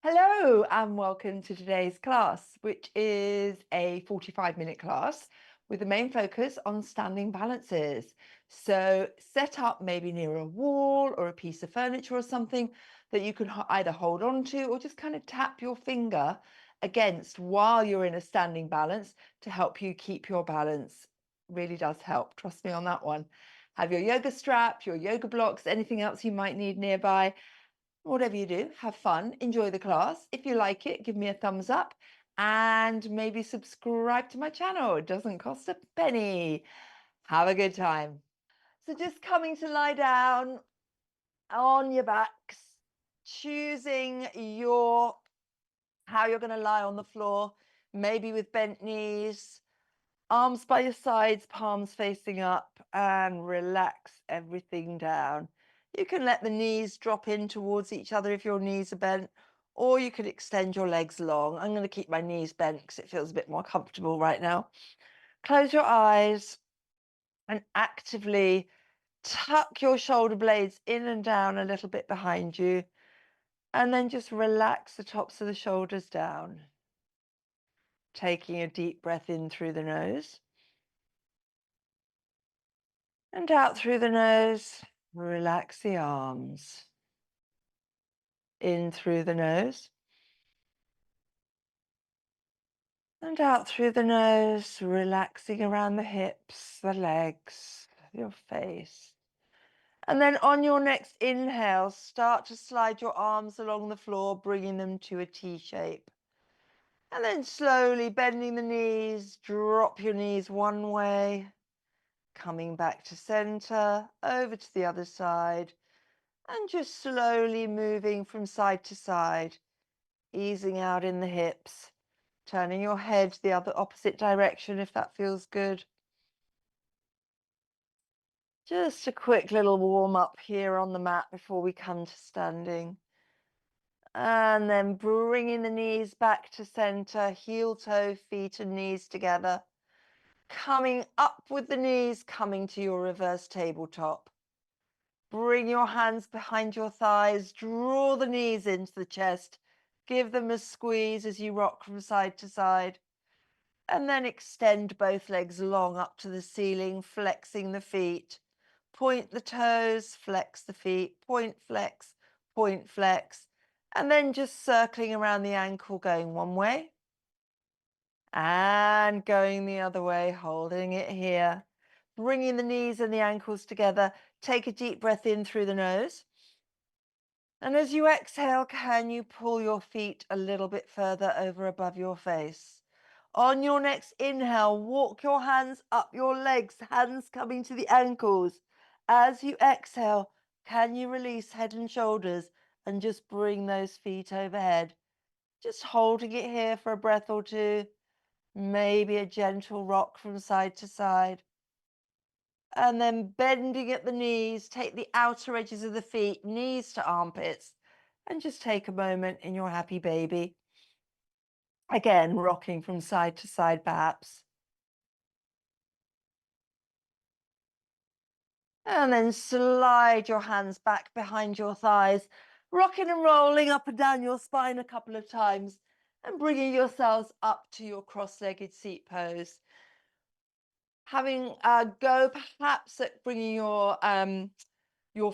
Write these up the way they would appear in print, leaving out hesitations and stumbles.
Hello and welcome to today's class, which is a 45-minute class with the main focus on standing balances. So set up maybe near a wall or a piece of furniture or something that you can either hold on to or just kind of tap your finger against while you're in a standing balance to help you keep your balance. Really does help, trust me on that one. Have your yoga strap, your yoga blocks, anything else you might need nearby. Whatever you do, have fun, enjoy the class. If you like it, give me a thumbs up and maybe subscribe to my channel. It doesn't cost a penny. Have a good time. So just coming to lie down on your backs, choosing how you're going to lie on the floor, maybe with bent knees, arms by your sides, palms facing up, and relax everything down. You can let the knees drop in towards each other if your knees are bent, or you could extend your legs long. I'm going to keep my knees bent because it feels a bit more comfortable right now. Close your eyes and actively tuck your shoulder blades in and down a little bit behind you, and then just relax the tops of the shoulders down. Taking a deep breath in through the nose. And out through the nose, relax the arms. In through the nose. And out through the nose, relaxing around the hips, the legs, your face. And then on your next inhale, start to slide your arms along the floor, bringing them to a T shape. And then slowly bending the knees, drop your knees one way, coming back to center, over to the other side. And just slowly moving from side to side, easing out in the hips, turning your head the opposite direction if that feels good. Just a quick little warm up here on the mat before we come to standing. And then bringing the knees back to center, heel, toe, feet and knees together. Coming up with the knees, coming to your reverse tabletop. Bring your hands behind your thighs, draw the knees into the chest, give them a squeeze as you rock from side to side, and then extend both legs long up to the ceiling, flexing the feet. Point the toes, flex the feet, point, flex, and then just circling around the ankle, going one way and going the other way, holding it here. Bringing the knees and the ankles together. Take a deep breath in through the nose. And as you exhale, can you pull your feet a little bit further over above your face? On your next inhale, walk your hands up your legs, hands coming to the ankles. As you exhale, can you release head and shoulders and just bring those feet overhead? Just holding it here for a breath or two. Maybe a gentle rock from side to side. And then bending at the knees, take the outer edges of the feet, knees to armpits, and just take a moment in your happy baby. Again, rocking from side to side perhaps. And then slide your hands back behind your thighs, rocking and rolling up and down your spine a couple of times, and bringing yourselves up to your cross-legged seat pose. Having a go perhaps at bringing your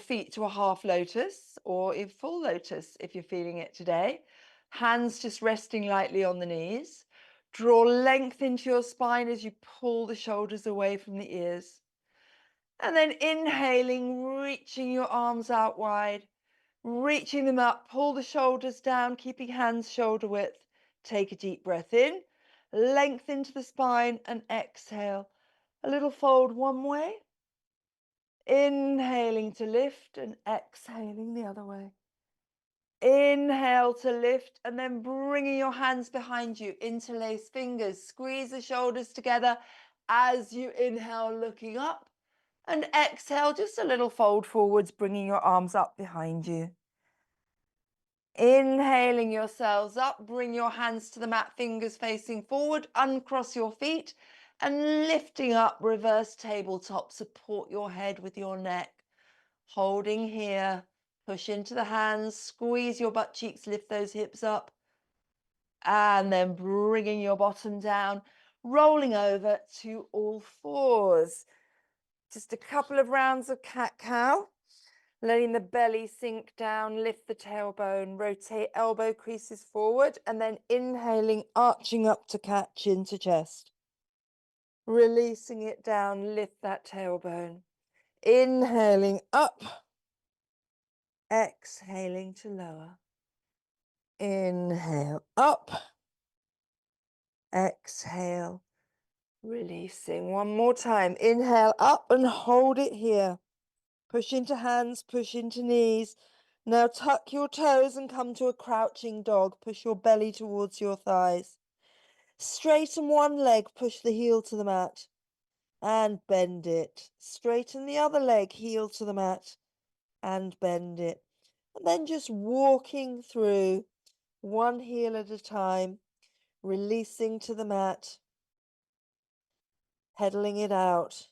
feet to a half lotus or a full lotus if you're feeling it today. Hands just resting lightly on the knees. Draw length into your spine as you pull the shoulders away from the ears. And then inhaling, reaching your arms out wide, reaching them up, pull the shoulders down, keeping hands shoulder width. Take a deep breath in, length into the spine and exhale. A little fold one way. Inhaling to lift and exhaling the other way. Inhale to lift and then bringing your hands behind you, interlace fingers, squeeze the shoulders together as you inhale, looking up, and exhale, just a little fold forwards, bringing your arms up behind you. Inhaling yourselves up, bring your hands to the mat, fingers facing forward, uncross your feet, and lifting up, reverse tabletop, support your head with your neck. Holding here, Push into the hands, squeeze your butt cheeks, lift those hips up. And then bringing your bottom down, rolling over to all fours. Just a couple of rounds of cat-cow. Letting the belly sink down, lift the tailbone, rotate elbow creases forward, and then inhaling, arching up to cat, chin to chest. Releasing it down, lift that tailbone. Inhaling up, exhaling to lower. Inhale up, exhale, releasing. One more time. Inhale up and hold it here. Push into hands, push into knees. Now tuck your toes and come to a crouching dog. Push your belly towards your thighs. Straighten one leg, push the heel to the mat. And bend it. Straighten the other leg, heel to the mat. And bend it. And then just walking through one heel at a time, releasing to the mat, pedaling it out.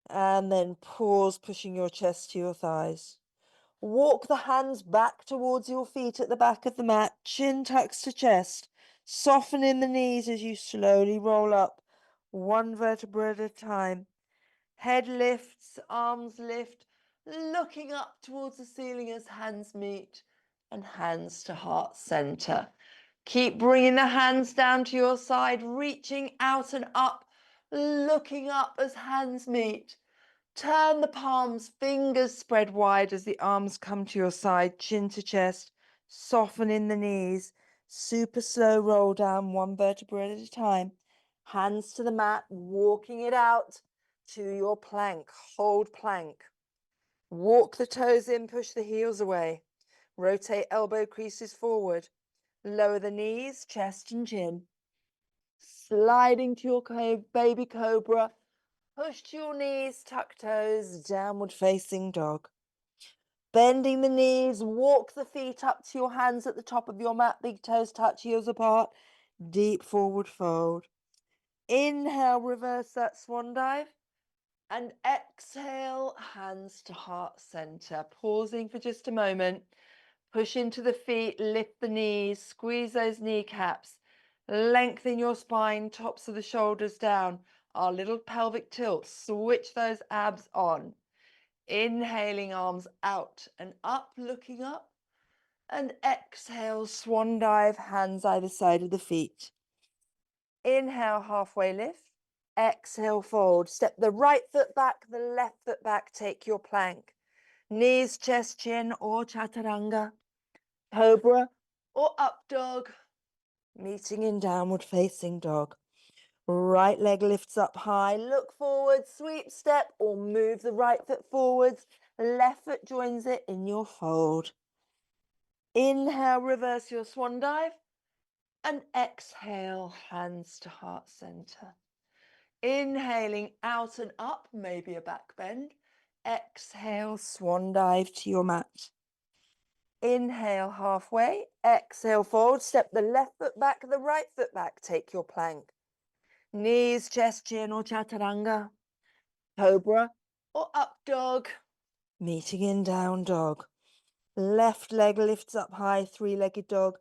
And then pause, pushing your chest to your thighs. Walk the hands back towards your feet at the back of the mat, chin tucks to chest. Soften in the knees as you slowly roll up, one vertebra at a time. Head lifts, arms lift, looking up towards the ceiling as hands meet and hands to heart center. Keep bringing the hands down to your side, reaching out and up, looking up as hands meet. Turn the palms, fingers spread wide as the arms come to your side, chin to chest. Soften in the knees. Super slow roll down, one vertebra at a time. Hands to the mat, walking it out to your plank. Hold plank. Walk the toes in, push the heels away. Rotate elbow creases forward. Lower the knees, chest and chin. Sliding to your baby cobra. Push to your knees, tuck toes, downward facing dog. Bending the knees, walk the feet up to your hands at the top of your mat, big toes touch, heels apart, deep forward fold. Inhale, reverse that swan dive. And exhale, hands to heart center. Pausing for just a moment. Push into the feet, lift the knees, squeeze those kneecaps. Lengthen your spine, tops of the shoulders down. Our little pelvic tilt. Switch those abs on. Inhaling, arms out and up, looking up. And exhale, swan dive, hands either side of the feet. Inhale, halfway lift. Exhale, fold. Step the right foot back, the left foot back. Take your plank. Knees, chest, chin, or chaturanga. Cobra or up dog. Meeting in downward facing dog. Right leg lifts up high. Look forward, sweep step, or move the right foot forwards. Left foot joins it in your fold. Inhale, reverse your swan dive. And exhale, hands to heart center. Inhaling out and up, maybe a back bend. Exhale, swan dive to your mat. Inhale, halfway. Exhale, forward. Step the left foot back, the right foot back. Take your plank. Knees, chest, chin, or chaturanga. Cobra or up dog. Meeting in down dog. Left leg lifts up high, three-legged dog.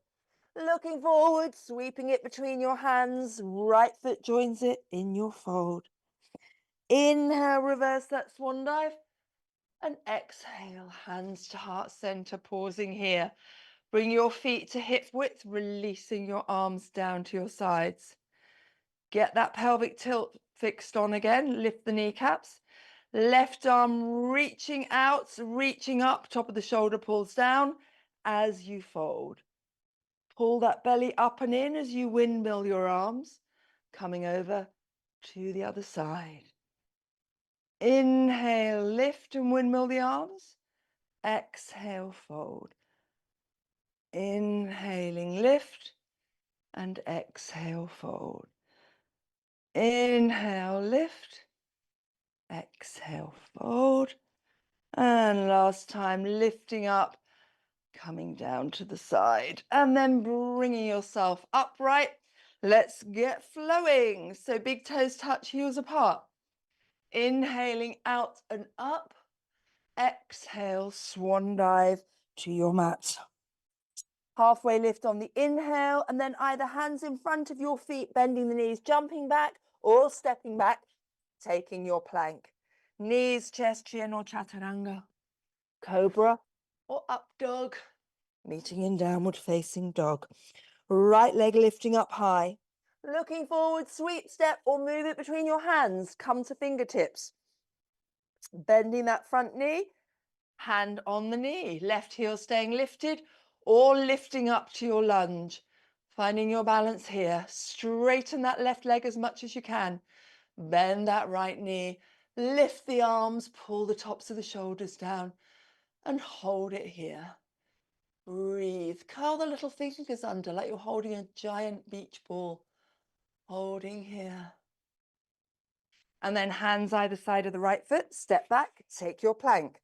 Looking forward, sweeping it between your hands. Right foot joins it in your fold. Inhale, reverse that swan dive. And exhale, hands to heart center, pausing here. Bring your feet to hip width, releasing your arms down to your sides. Get that pelvic tilt fixed on again. Lift the kneecaps. Left arm reaching out, reaching up, top of the shoulder pulls down as you fold. Pull that belly up and in as you windmill your arms, coming over to the other side. Inhale, lift and windmill the arms. Exhale, fold. Inhaling, lift, and exhale, fold. Inhale, lift, exhale, fold. And last time, lifting up, coming down to the side, and then bringing yourself upright. Let's get flowing. So big toes touch, heels apart. Inhaling out and up. Exhale, swan dive to your mat. Halfway lift on the inhale, and then either hands in front of your feet, bending the knees, jumping back or stepping back, taking your plank. Knees, chest, chin, or chaturanga. Cobra or up dog. Meeting in downward facing dog. Right leg lifting up high. Looking forward, sweep step, or move it between your hands. Come to fingertips. Bending that front knee, hand on the knee. Left heel staying lifted or lifting up to your lunge. Finding your balance here. Straighten that left leg as much as you can. Bend that right knee. Lift the arms, pull the tops of the shoulders down and hold it here. Breathe. Curl the little fingers under like you're holding a giant beach ball. Holding here. And then hands either side of the right foot. Step back. Take your plank.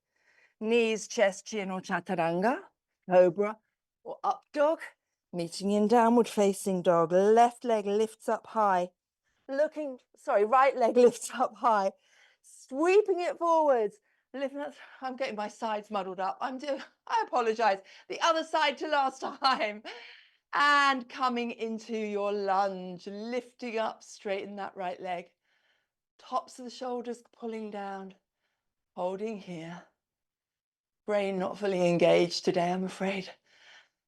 Knees, chest, chin, or chaturanga. Cobra or up dog. Meeting in downward facing dog. Left leg lifts up high. Right leg lifts up high. Sweeping it forwards. I'm getting my sides muddled up. I apologize. The other side to last time. And coming into your lunge, lifting up, straighten that right leg. Tops of the shoulders pulling down, holding here. Brain not fully engaged today, I'm afraid.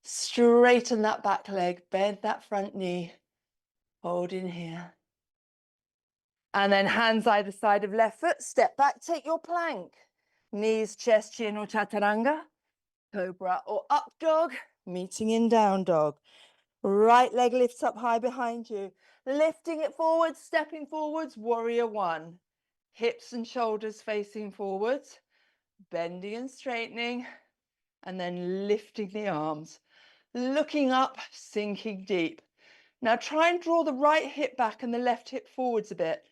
Straighten that back leg, bend that front knee, hold in here. And then hands either side of left foot, step back, take your plank. Knees, chest, chin, or chaturanga. Cobra or up dog, meeting in down dog. Right leg lifts up high behind you. Lifting it forwards, stepping forwards, warrior one. Hips and shoulders facing forwards, bending and straightening, and then lifting the arms. Looking up, sinking deep. Now try and draw the right hip back and the left hip forwards a bit.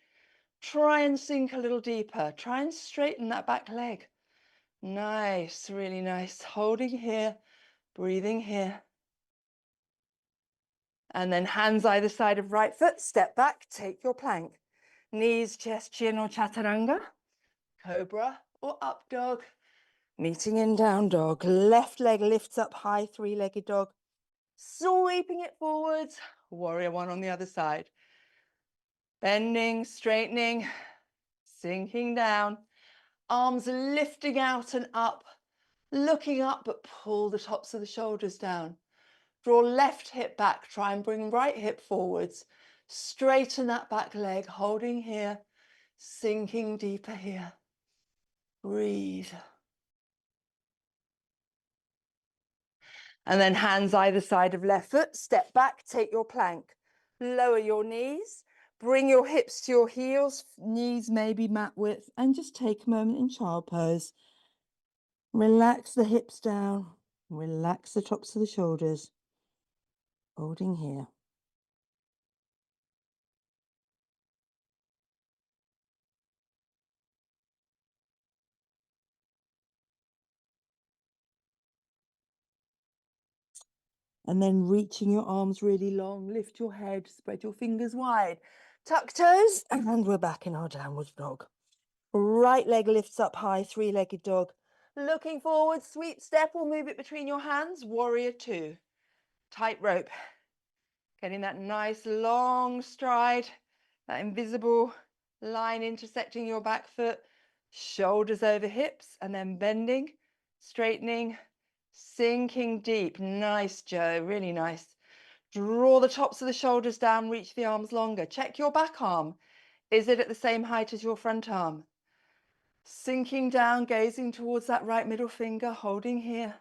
Try and sink a little deeper. Try and straighten that back leg. Nice, really nice. Holding here, breathing here. And then hands either side of right foot, step back, take your plank. Knees, chest, chin, or chaturanga. Cobra or up dog. Meeting in down dog. Left leg lifts up high, three-legged dog. Sweeping it forwards. Warrior one on the other side. Bending, straightening, sinking down. Arms lifting out and up. Looking up, but pull the tops of the shoulders down. Draw left hip back. Try and bring right hip forwards. Straighten that back leg, holding here. Sinking deeper here. Breathe. And then hands either side of left foot, step back, take your plank. Lower your knees, bring your hips to your heels, knees maybe mat width, and just take a moment in child pose. Relax the hips down, relax the tops of the shoulders, holding here. And then reaching your arms really long, lift your head, spread your fingers wide, tuck toes, and we're back in our downward dog. Right leg lifts up high, three-legged dog. Looking forward, sweep step or move it between your hands, warrior two. Tight rope. Getting that nice long stride, that invisible line intersecting your back foot, shoulders over hips, and then bending, straightening, sinking deep. Nice, Joe, really nice. Draw the tops of the shoulders down, reach the arms longer. Check your back arm. Is it at the same height as your front arm? Sinking down, gazing towards that right middle finger, holding here.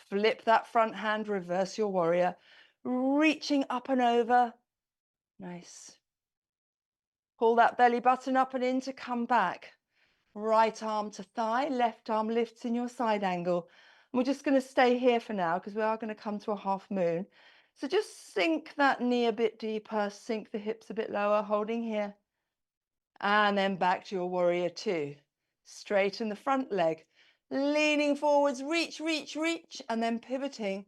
Flip that front hand, reverse your warrior. Reaching up and over. Nice. Pull that belly button up and in to come back. Right arm to thigh, left arm lifts in your side angle. And we're just going to stay here for now because we are going to come to a half moon. So just sink that knee a bit deeper, sink the hips a bit lower, holding here. And then back to your warrior two. Straighten the front leg, leaning forwards, reach, reach, reach, and then pivoting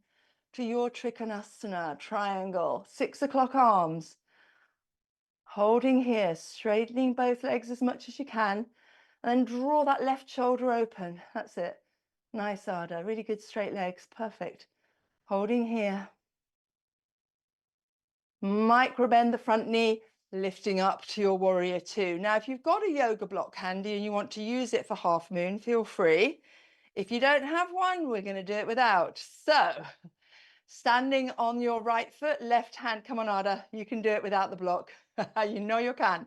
to your Trikonasana, triangle, 6 o'clock arms. Holding here, straightening both legs as much as you can. And then draw that left shoulder open. That's it. Nice, Ardha. Really good straight legs. Perfect. Holding here. Micro bend the front knee, lifting up to your warrior two. Now, if you've got a yoga block handy and you want to use it for half moon, feel free. If you don't have one, we're going to do it without. So, standing on your right foot, left hand, come on, Ardha, you can do it without the block. You know you can.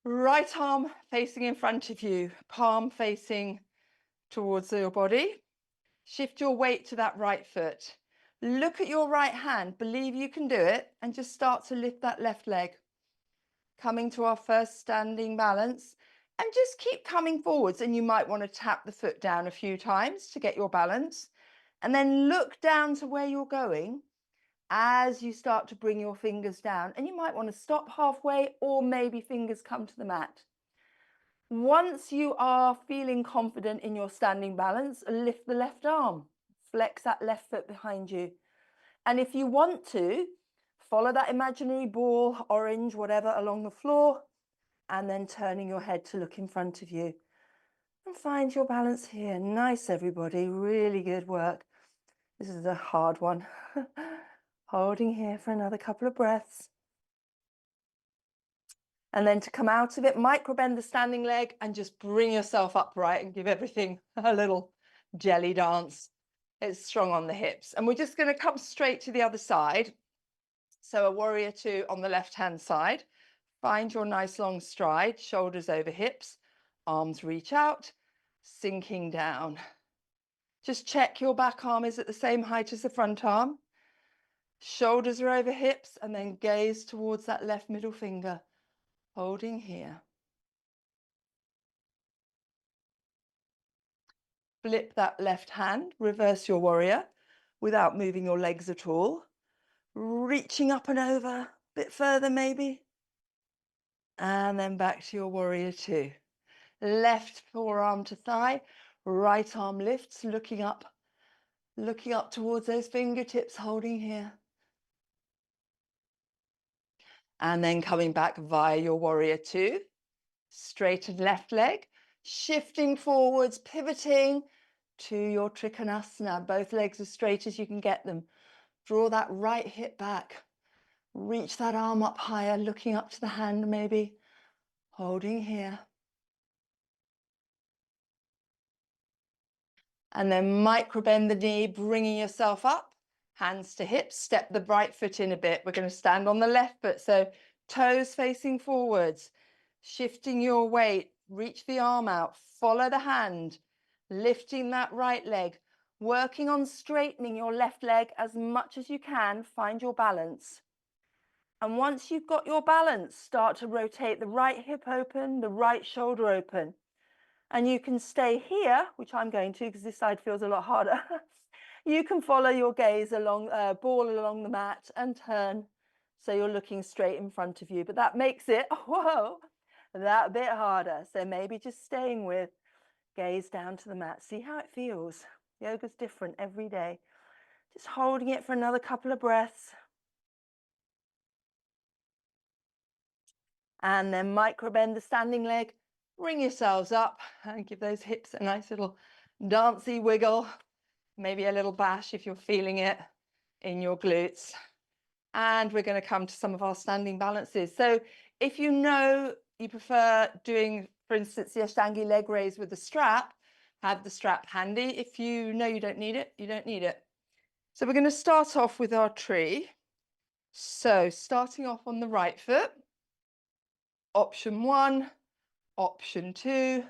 Right arm facing in front of you, palm facing towards your body. Shift your weight to that right foot. Look at your right hand, believe you can do it, and just start to lift that left leg. Coming to our first standing balance, and just keep coming forwards, and you might want to tap the foot down a few times to get your balance, and then look down to where you're going as you start to bring your fingers down, and you might want to stop halfway or maybe fingers come to the mat. Once you are feeling confident in your standing balance, lift the left arm, flex that left foot behind you. And if you want to, follow that imaginary ball, orange, whatever, along the floor, and then turning your head to look in front of you. And find your balance here. Nice, everybody. Really good work. This is a hard one. Holding here for another couple of breaths. And then to come out of it, micro bend the standing leg and just bring yourself upright and give everything a little jelly dance. It's strong on the hips. And we're just going to come straight to the other side. So a warrior two on the left-hand side. Find your nice long stride, shoulders over hips, arms reach out, sinking down. Just check your back arm is at the same height as the front arm. Shoulders are over hips, and then gaze towards that left middle finger. Holding here. Flip that left hand, reverse your warrior without moving your legs at all. Reaching up and over, a bit further maybe. And then back to your warrior two. Left forearm to thigh, right arm lifts, looking up towards those fingertips, holding here. And then coming back via your warrior two. Straighten left leg, shifting forwards, pivoting to your Trikonasana. Both legs as straight as you can get them. Draw that right hip back. Reach that arm up higher, looking up to the hand maybe. Holding here. And then micro bend the knee, bringing yourself up. Hands to hips, step the right foot in a bit. We're going to stand on the left foot. So toes facing forwards, shifting your weight, reach the arm out, follow the hand, lifting that right leg, working on straightening your left leg as much as you can, find your balance. And once you've got your balance, start to rotate the right hip open, the right shoulder open. And you can stay here, which I'm going to because this side feels a lot harder. You can follow your gaze along, ball along the mat and turn. So you're looking straight in front of you, but that makes it, whoa, that bit harder. So maybe just staying with gaze down to the mat. See how it feels. Yoga's different every day. Just holding it for another couple of breaths. And then micro bend the standing leg. Bring yourselves up and give those hips a nice little dancey wiggle. Maybe a little bash if you're feeling it in your glutes. And we're going to come to some of our standing balances. So if you know you prefer doing, for instance, the Ashtangi leg raise with the strap, have the strap handy. If you know you don't need it, you don't need it. So we're going to start off with our tree. So starting off on the right foot, option 1, option 2,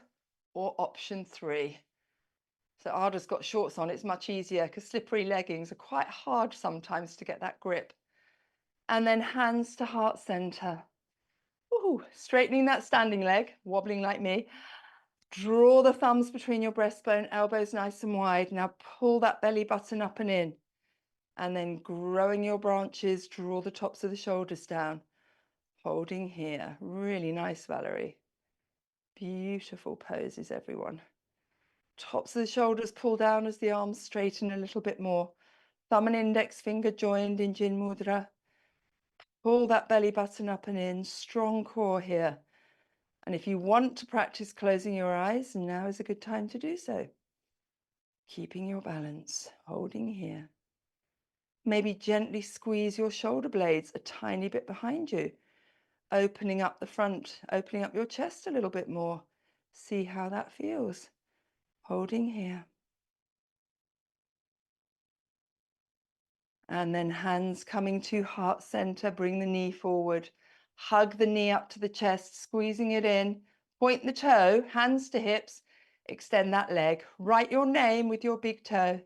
or option 3. So Ardha's got shorts on, it's much easier because slippery leggings are quite hard sometimes to get that grip. And then hands to heart center. Ooh, straightening that standing leg, wobbling like me. Draw the thumbs between your breastbone, elbows nice and wide. Now pull that belly button up and in. And then growing your branches, draw the tops of the shoulders down. Holding here. Really nice, Valerie. Beautiful poses, everyone. Tops of the shoulders pull down as the arms straighten a little bit more. Thumb and index finger joined in Jin Mudra. Pull that belly button up and in. Strong core here. And if you want to practice closing your eyes, now is a good time to do so. Keeping your balance, holding here. Maybe gently squeeze your shoulder blades a tiny bit behind you, opening up the front, opening up your chest a little bit more. See how that feels. Holding here. And then hands coming to heart center, bring the knee forward. Hug the knee up to the chest, squeezing it in. Point the toe, hands to hips. Extend that leg. Write your name with your big toe.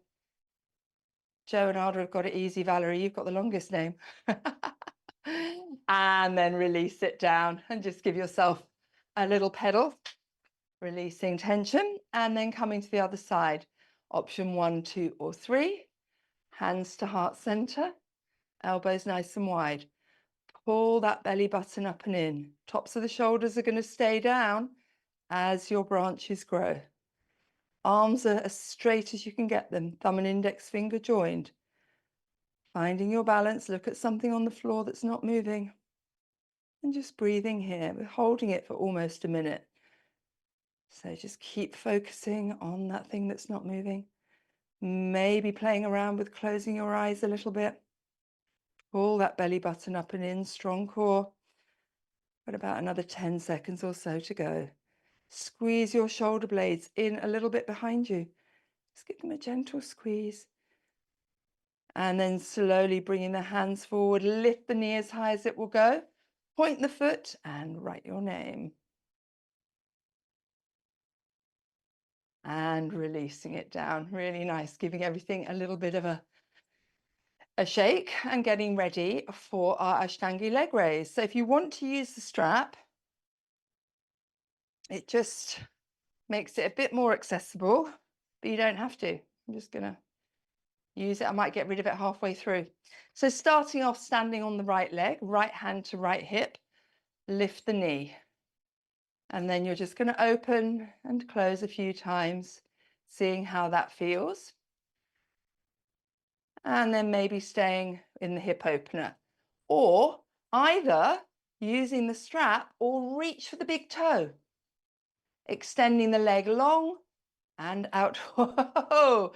Joe and Ardha have got it easy. Valerie, you've got the longest name. And then release it down and just give yourself a little pedal, releasing tension, and then coming to the other side. Option 1, 2, or 3. Hands to heart center, elbows nice and wide. Pull that belly button up and in. Tops of the shoulders are going to stay down as your branches grow. Arms are as straight as you can get them, thumb and index finger joined. Finding your balance, look at something on the floor that's not moving. And just breathing here, we're holding it for almost a minute. So just keep focusing on that thing that's not moving. Maybe playing around with closing your eyes a little bit. Pull that belly button up and in, strong core. Got about another 10 seconds or so to go. Squeeze your shoulder blades in a little bit behind you. Just give them a gentle squeeze. And then slowly bringing the hands forward, lift the knee as high as it will go. Point the foot and write your name. And releasing it down. Really nice, giving everything a little bit of a shake and getting ready for our Ashtangi leg raise. So if you want to use the strap, it just makes it a bit more accessible, but you don't have to. I'm just going to use it. I might get rid of it halfway through. So starting off standing on the right leg, right hand to right hip, lift the knee. And then you're just going to open and close a few times, seeing how that feels. And then maybe staying in the hip opener. Or either using the strap or reach for the big toe. Extending the leg long and out to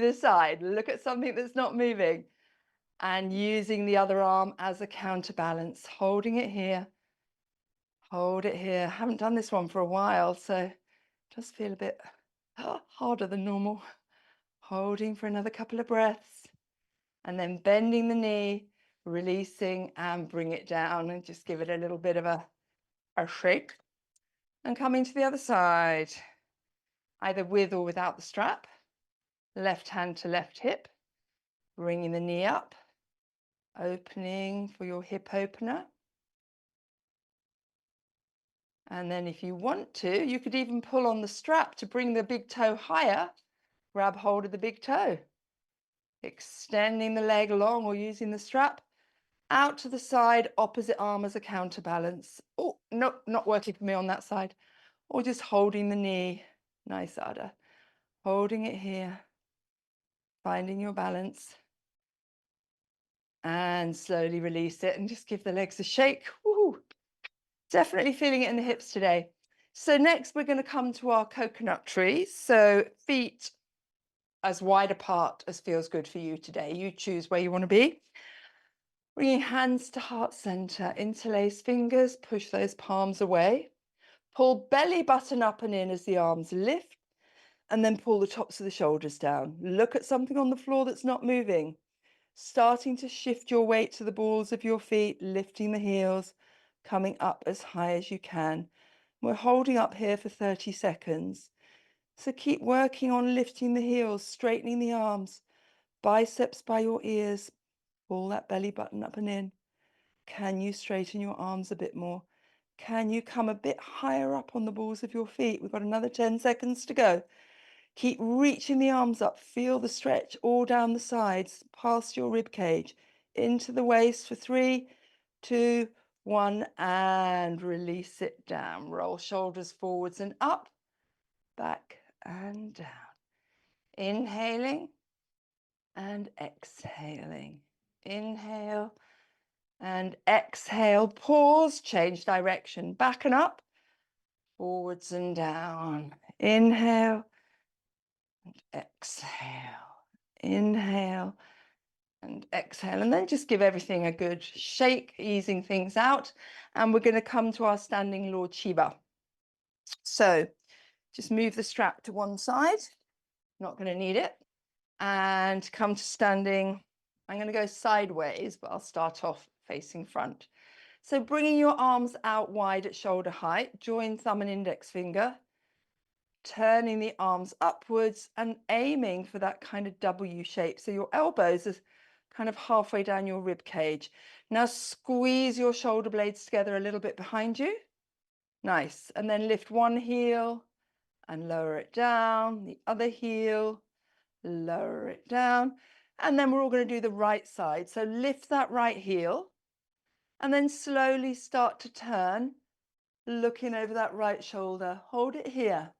the side. Look at something that's not moving. And using the other arm as a counterbalance. Holding it here. Hold it here. Haven't done this one for a while, so it does feel a bit harder than normal. Holding for another couple of breaths. And then bending the knee, releasing and bring it down and just give it a little bit of a shake. And coming to the other side, either with or without the strap. Left hand to left hip, bringing the knee up, opening for your hip opener. And then if you want to, you could even pull on the strap to bring the big toe higher. Grab hold of the big toe. Extending the leg long or using the strap. Out to the side, opposite arm as a counterbalance. Oh, no, not working for me on that side. Or just holding the knee. Nice, Ardha. Holding it here. Finding your balance. And slowly release it and just give the legs a shake. Woo! Definitely feeling it in the hips today. So next we're going to come to our coconut trees. So feet as wide apart as feels good for you today. You choose where you want to be. Bringing hands to heart center, interlace fingers, push those palms away. Pull belly button up and in as the arms lift, and then pull the tops of the shoulders down. Look at something on the floor that's not moving. Starting to shift your weight to the balls of your feet, lifting the heels, coming up as high as you can. We're holding up here for 30 seconds. So keep working on lifting the heels, straightening the arms, biceps by your ears. Pull that belly button up and in. Can you straighten your arms a bit more? Can you come a bit higher up on the balls of your feet? We've got another 10 seconds to go. Keep reaching the arms up. Feel the stretch all down the sides, past your rib cage, into the waist for 3, 2, 1, and release it down. Roll shoulders forwards and up, back and down. Inhaling and exhaling. Inhale and exhale. Pause, change direction, back and up. Forwards and down. Inhale and exhale. Inhale and exhale. And then just give everything a good shake, easing things out. And we're going to come to our standing Lord Shiva. So just move the strap to one side. Not going to need it. And come to standing. I'm going to go sideways, but I'll start off facing front. So bringing your arms out wide at shoulder height, join thumb and index finger, turning the arms upwards and aiming for that kind of W shape. So your elbows are kind of halfway down your rib cage. Now squeeze your shoulder blades together a little bit behind you. Nice. And then lift one heel and lower it down, the other heel, lower it down. And then we're all going to do the right side. So lift that right heel and then slowly start to turn, looking over that right shoulder. Hold it here.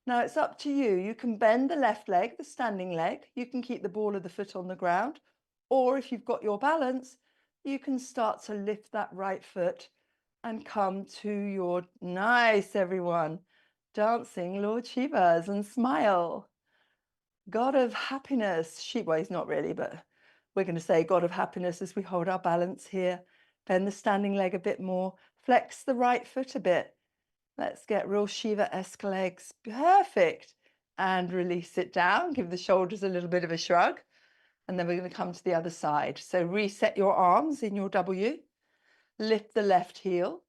Now it's up to you. You can bend the left leg, the standing leg. You can keep the ball of the foot on the ground. Or if you've got your balance, you can start to lift that right foot and come to your nice, everyone, dancing Lord Shivas and smile. God of happiness. Well, he's not really, but we're going to say God of happiness as we hold our balance here. Bend the standing leg a bit more. Flex the right foot a bit. Let's get real Shiva-esque legs. Perfect. And release it down. Give the shoulders a little bit of a shrug. And then we're going to come to the other side. So reset your arms in your W. Lift the left heel.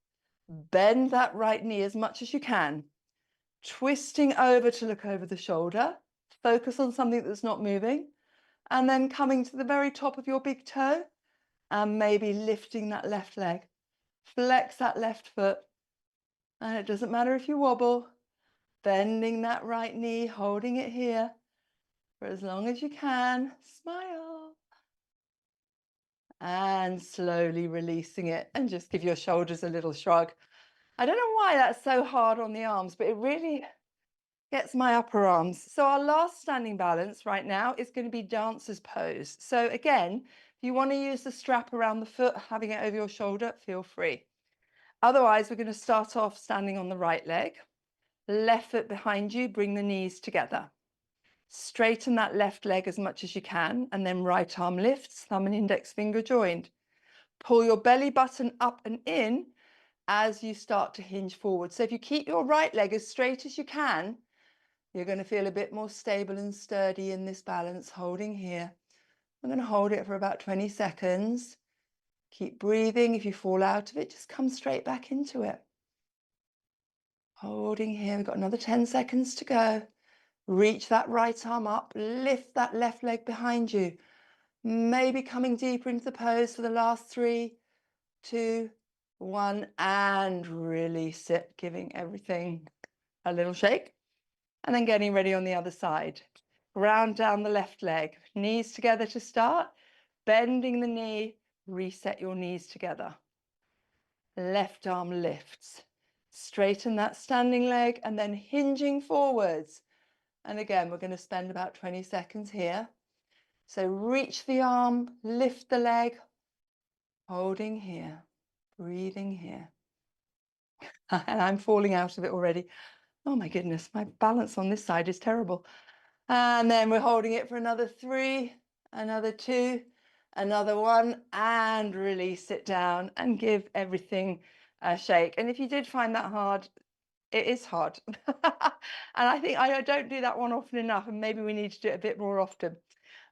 Bend that right knee as much as you can. Twisting over to look over the shoulder. Focus on something that's not moving. And then coming to the very top of your big toe. And maybe lifting that left leg. Flex that left foot. And it doesn't matter if you wobble. Bending that right knee, holding it here for as long as you can. Smile. And slowly releasing it. And just give your shoulders a little shrug. I don't know why that's so hard on the arms, but it really gets my upper arms. So our last standing balance right now is going to be dancer's pose. So again, if you want to use the strap around the foot, having it over your shoulder, feel free. Otherwise, we're going to start off standing on the right leg. Left foot behind you, bring the knees together. Straighten that left leg as much as you can, and then right arm lifts, thumb and index finger joined. Pull your belly button up and in as you start to hinge forward. So if you keep your right leg as straight as you can, you're going to feel a bit more stable and sturdy in this balance, holding here. I'm going to hold it for about 20 seconds. Keep breathing. If you fall out of it, just come straight back into it. Holding here. We've got another 10 seconds to go. Reach that right arm up, lift that left leg behind you. Maybe coming deeper into the pose for the last 3, 2, 1, and release it, giving everything a little shake. And then getting ready on the other side. Ground down the left leg, knees together to start, bending the knee, reset your knees together. Left arm lifts, straighten that standing leg and then hinging forwards. And again, we're going to spend about 20 seconds here. So reach the arm, lift the leg, holding here, breathing here. And I'm falling out of it already. Oh my goodness, my balance on this side is terrible. And then we're holding it for another 3, another 2, another 1, and release it down and give everything a shake. And if you did find that hard, it is hard. And I think I don't do that one often enough, and maybe we need to do it a bit more often.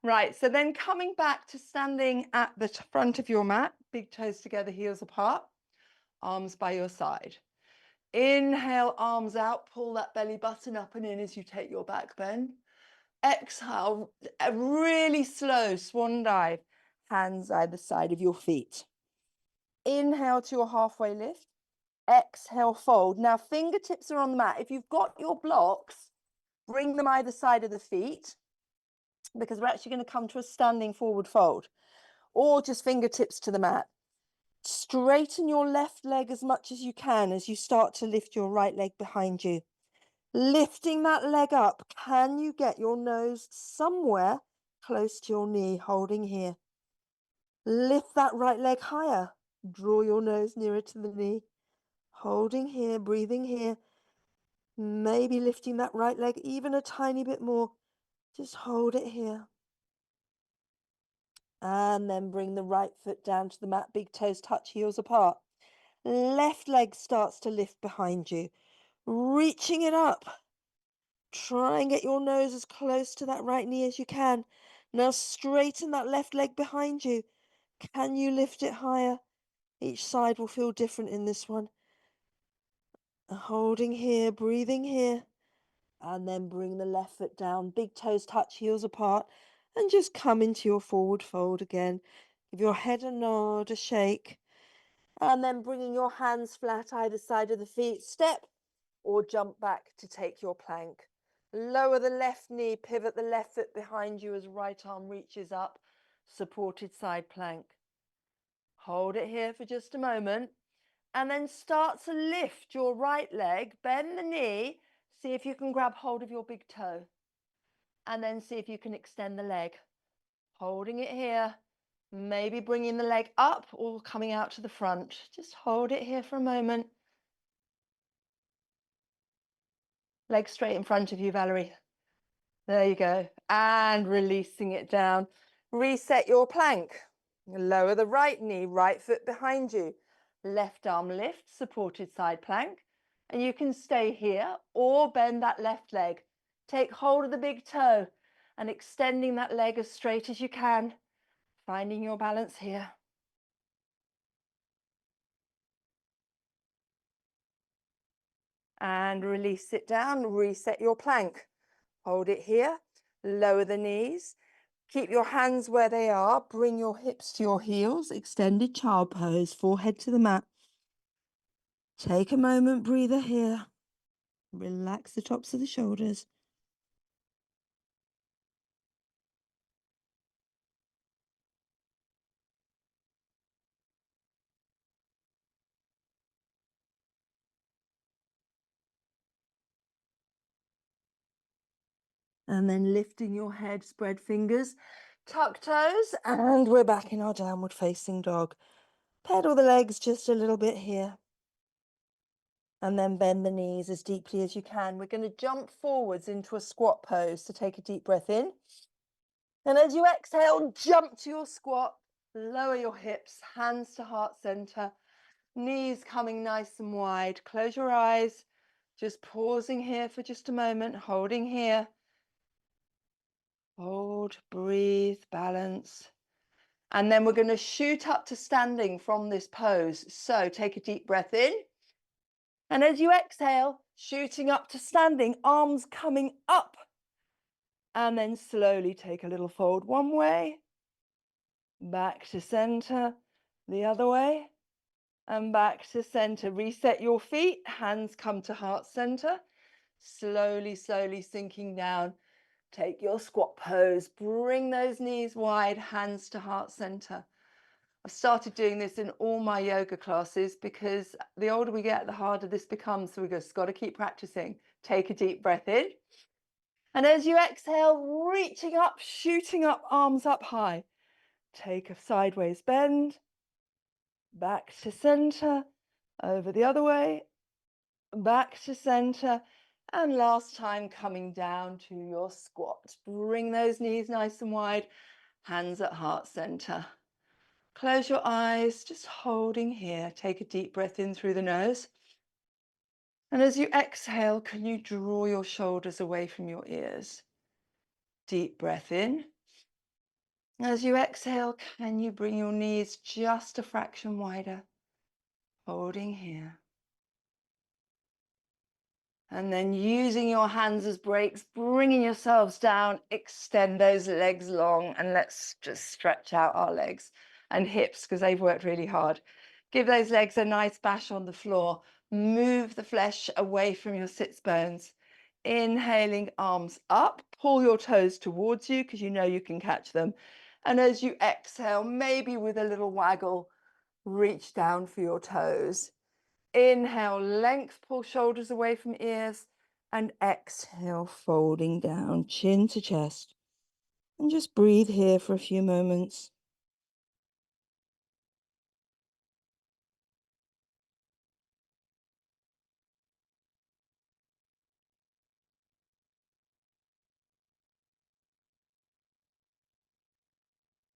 Right, so then coming back to standing at the front of your mat, big toes together, heels apart, arms by your side. Inhale, arms out, pull that belly button up and in as you take your back bend. Exhale, a really slow swan dive, hands either side of your feet. Inhale to your halfway lift. Exhale, fold. Now, fingertips are on the mat. If you've got your blocks, bring them either side of the feet, because we're actually going to come to a standing forward fold, or just fingertips to the mat. Straighten your left leg as much as you can as you start to lift your right leg behind you. Lifting that leg up, can you get your nose somewhere close to your knee, holding here? Lift that right leg higher. Draw your nose nearer to the knee. Holding here, breathing here. Maybe lifting that right leg even a tiny bit more. Just hold it here. And then bring the right foot down to the mat, big toes touch, heels apart. Left leg starts to lift behind you, reaching it up. Try and get your nose as close to that right knee as you can. Now straighten that left leg behind you. Can you lift it higher? Each side will feel different in this one. Holding here, breathing here. And then bring the left foot down, big toes touch, heels apart, and just come into your forward fold again. Give your head a nod, a shake, and then bringing your hands flat either side of the feet, step or jump back to take your plank. Lower the left knee, pivot the left foot behind you as right arm reaches up, supported side plank. Hold it here for just a moment, and then start to lift your right leg, bend the knee, see if you can grab hold of your big toe, and then see if you can extend the leg. Holding it here, maybe bringing the leg up or coming out to the front. Just hold it here for a moment. Leg straight in front of you, Valerie. There you go. And releasing it down. Reset your plank. Lower the right knee, right foot behind you. Left arm lift, supported side plank. And you can stay here or bend that left leg. Take hold of the big toe and extending that leg as straight as you can. Finding your balance here. And release it down. Reset your plank. Hold it here. Lower the knees. Keep your hands where they are. Bring your hips to your heels. Extended child pose. Forehead to the mat. Take a moment, breather here. Relax the tops of the shoulders. And then lifting your head, spread fingers, tuck toes, and we're back in our downward facing dog. Pedal the legs just a little bit here. And then bend the knees as deeply as you can. We're going to jump forwards into a squat pose. So take a deep breath in. And as you exhale, jump to your squat. Lower your hips, hands to heart center. Knees coming nice and wide. Close your eyes. Just pausing here for just a moment. Holding here. Hold, breathe, balance. And then we're going to shoot up to standing from this pose. So take a deep breath in. And as you exhale, shooting up to standing, arms coming up. And then slowly take a little fold one way, back to center, the other way, and back to center. Reset your feet, hands come to heart center. Slowly, slowly sinking down. Take your squat pose, bring those knees wide, hands to heart center. I've started doing this in all my yoga classes because the older we get, the harder this becomes. So we've just got to keep practicing. Take a deep breath in. And as you exhale, reaching up, shooting up, arms up high. Take a sideways bend. Back to center. Over the other way. Back to center. And last time coming down to your squat. Bring those knees nice and wide. Hands at heart center. Close your eyes, just holding here. Take a deep breath in through the nose. And as you exhale, can you draw your shoulders away from your ears? Deep breath in. As you exhale, can you bring your knees just a fraction wider? Holding here. And then using your hands as brakes, bringing yourselves down, extend those legs long, and let's just stretch out our legs and hips because they've worked really hard. Give those legs a nice bash on the floor. Move the flesh away from your sits bones. Inhaling, arms up. Pull your toes towards you because you know you can catch them. And as you exhale, maybe with a little waggle, reach down for your toes. Inhale, length, pull shoulders away from ears. And exhale, folding down, chin to chest. And just breathe here for a few moments.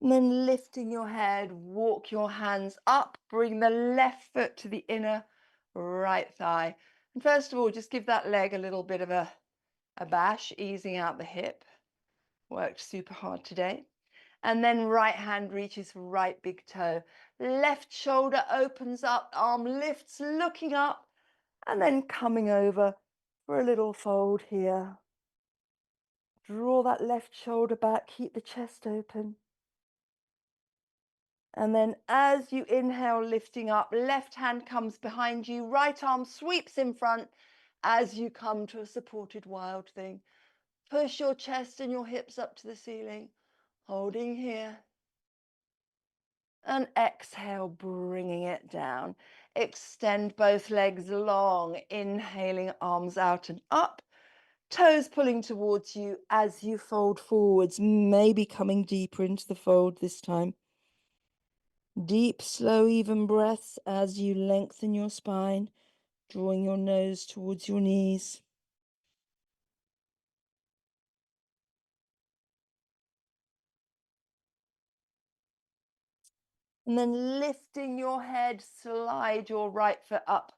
And then lifting your head, walk your hands up, bring the left foot to the inner right thigh. And first of all, just give that leg a little bit of a bash, easing out the hip. Worked super hard today. And then right hand reaches for right big toe. Left shoulder opens up, arm lifts, looking up, and then coming over for a little fold here. Draw that left shoulder back, keep the chest open. And then as you inhale, lifting up, left hand comes behind you, right arm sweeps in front as you come to a supported wild thing. Push your chest and your hips up to the ceiling, holding here. And exhale, bringing it down. Extend both legs long, inhaling, arms out and up. Toes pulling towards you as you fold forwards, maybe coming deeper into the fold this time. Deep, slow, even breaths as you lengthen your spine, drawing your nose towards your knees. And then lifting your head, slide your right foot up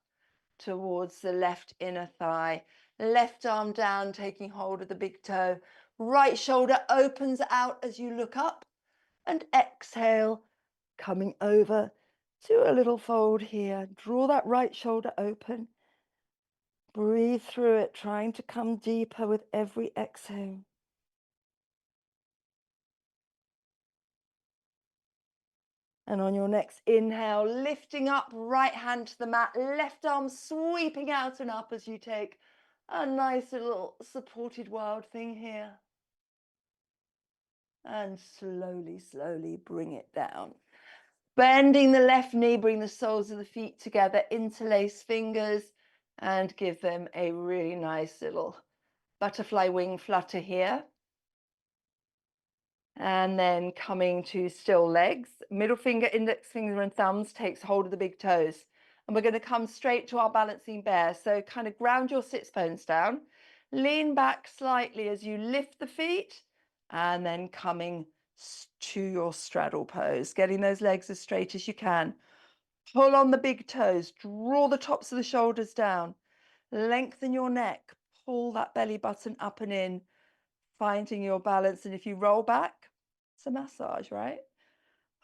towards the left inner thigh. Left arm down, taking hold of the big toe. Right shoulder opens out as you look up. And exhale, coming over to a little fold here. Draw that right shoulder open. Breathe through it, trying to come deeper with every exhale. And on your next inhale, lifting up, right hand to the mat, left arm sweeping out and up as you take a nice little supported wild thing here. And slowly, slowly bring it down. Bending the left knee, bring the soles of the feet together, interlace fingers, and give them a really nice little butterfly wing flutter here. And then coming to still legs, middle finger, index finger, and thumbs takes hold of the big toes. And we're going to come straight to our balancing bear. So kind of ground your sits bones down, lean back slightly as you lift the feet, and then coming to your straddle pose, getting those legs as straight as you can. Pull on the big toes, draw the tops of the shoulders down, lengthen your neck, pull that belly button up and in, finding your balance. And if you roll back, it's a massage, right?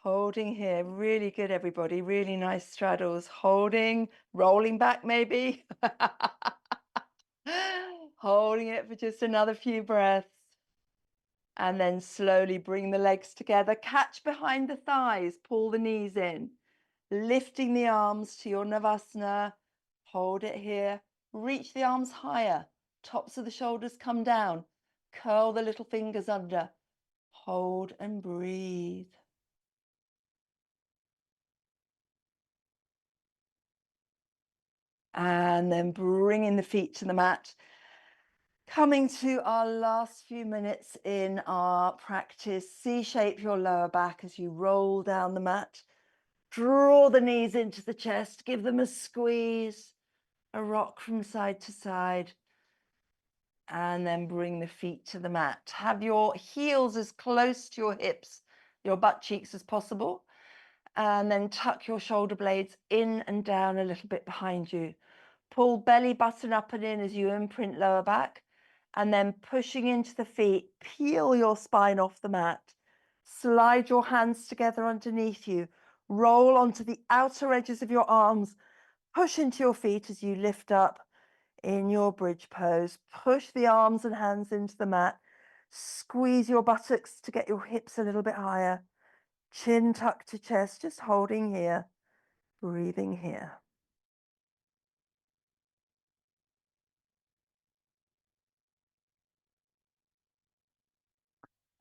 Holding here, really good, everybody. Really nice straddles. Holding, rolling back maybe. Holding it for just another few breaths. And then slowly bring the legs together. Catch behind the thighs, pull the knees in. Lifting the arms to your Navasana. Hold it here. Reach the arms higher. Tops of the shoulders come down. Curl the little fingers under. Hold and breathe. And then bringing the feet to the mat. Coming to our last few minutes in our practice, C-shape your lower back as you roll down the mat. Draw the knees into the chest, give them a squeeze, a rock from side to side. And then bring the feet to the mat. Have your heels as close to your hips, your butt cheeks as possible. And then tuck your shoulder blades in and down a little bit behind you. Pull belly button up and in as you imprint lower back. And then pushing into the feet, peel your spine off the mat. Slide your hands together underneath you. Roll onto the outer edges of your arms. Push into your feet as you lift up in your bridge pose. Push the arms and hands into the mat. Squeeze your buttocks to get your hips a little bit higher. Chin tucked to chest, just holding here, breathing here.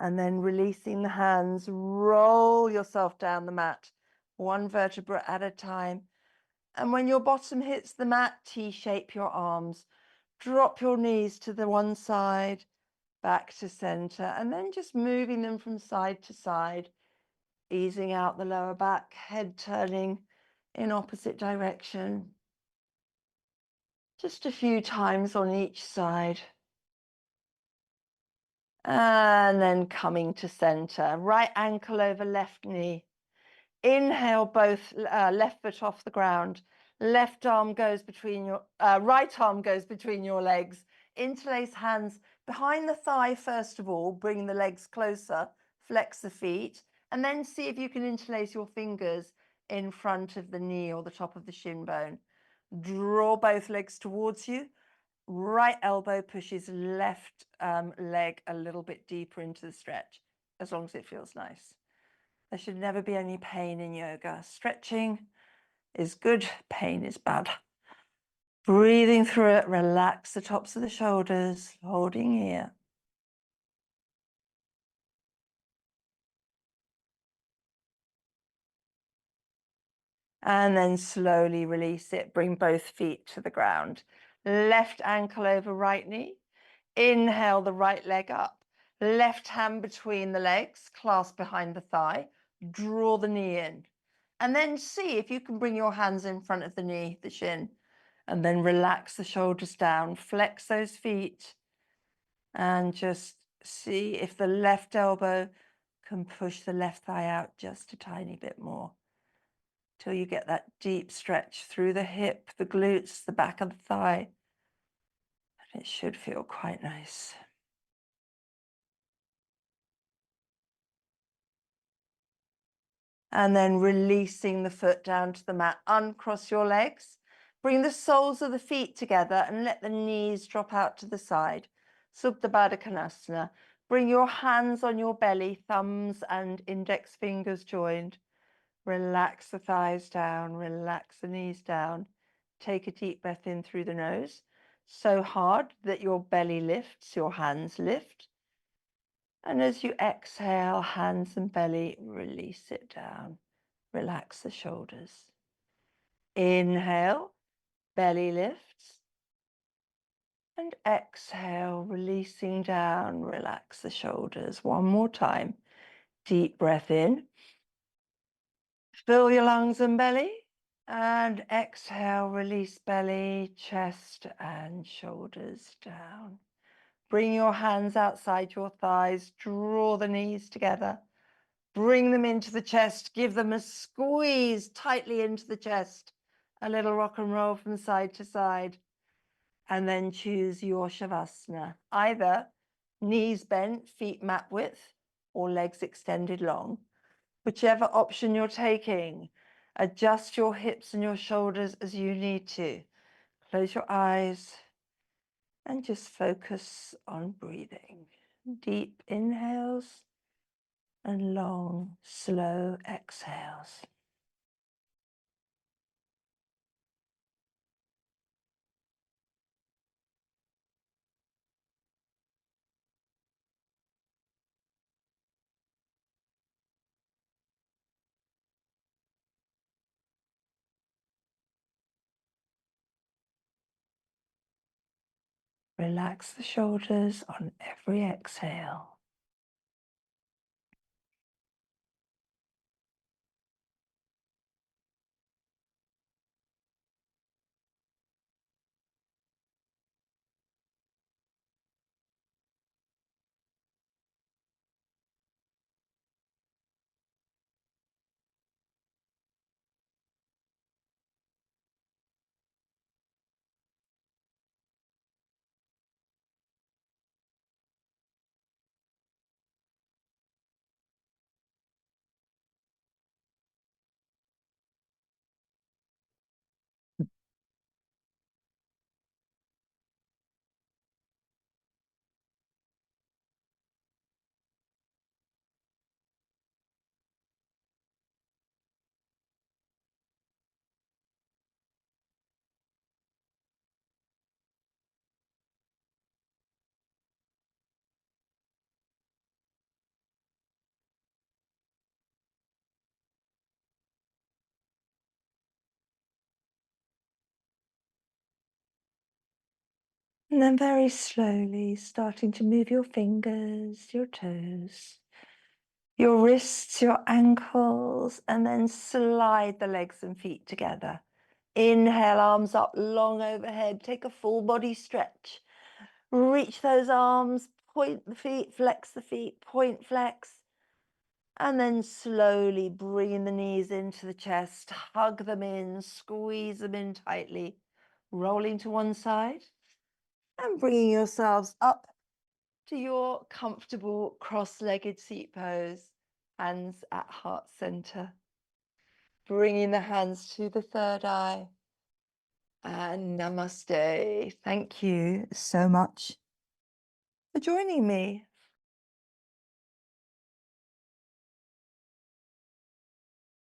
And then releasing the hands, roll yourself down the mat, one vertebra at a time. And when your bottom hits the mat, T-shape your arms. Drop your knees to the one side, back to center, and then just moving them from side to side, easing out the lower back, head turning in opposite direction. Just a few times on each side. And then coming to center, right ankle over left knee. Inhale, both left foot off the ground. Left arm goes between your, right arm goes between your legs. Interlace hands behind the thigh first of all, bring the legs closer, flex the feet, and then see if you can interlace your fingers in front of the knee or the top of the shin bone. Draw both legs towards you. Right elbow pushes left leg a little bit deeper into the stretch, as long as it feels nice. There should never be any pain in yoga. Stretching is good, pain is bad. Breathing through it, relax the tops of the shoulders, holding here. And then slowly release it. Bring both feet to the ground. Left ankle over right knee. Inhale the right leg up. Left hand between the legs, clasp behind the thigh. Draw the knee in. And then see if you can bring your hands in front of the knee, the shin. And then relax the shoulders down. Flex those feet. And just see if the left elbow can push the left thigh out just a tiny bit more, till you get that deep stretch through the hip, the glutes, the back of the thigh. And it should feel quite nice. And then releasing the foot down to the mat. Uncross your legs. Bring the soles of the feet together and let the knees drop out to the side. Uttanasana. Bring your hands on your belly, thumbs and index fingers joined. Relax the thighs down, relax the knees down. Take a deep breath in through the nose, so hard that your belly lifts, your hands lift. And as you exhale, hands and belly, release it down. Relax the shoulders. Inhale, belly lifts. And exhale, releasing down, relax the shoulders. One more time. Deep breath in. Fill your lungs and belly. And exhale, release belly, chest and shoulders down. Bring your hands outside your thighs, draw the knees together. Bring them into the chest, give them a squeeze tightly into the chest. A little rock and roll from side to side. And then choose your Shavasana. Either knees bent, feet mat width, or legs extended long. Whichever option you're taking, adjust your hips and your shoulders as you need to. Close your eyes and just focus on breathing. Deep inhales and long, slow exhales. Relax the shoulders on every exhale. And then very slowly starting to move your fingers, your toes, your wrists, your ankles, and then slide the legs and feet together. Inhale, arms up long overhead. Take a full body stretch. Reach those arms, point the feet, flex the feet, point, flex. And then slowly bringing the knees into the chest, hug them in, squeeze them in tightly, rolling to one side and bringing yourselves up to your comfortable cross-legged seat pose, hands at heart center. Bringing the hands to the third eye and namaste. Thank you so much for joining me.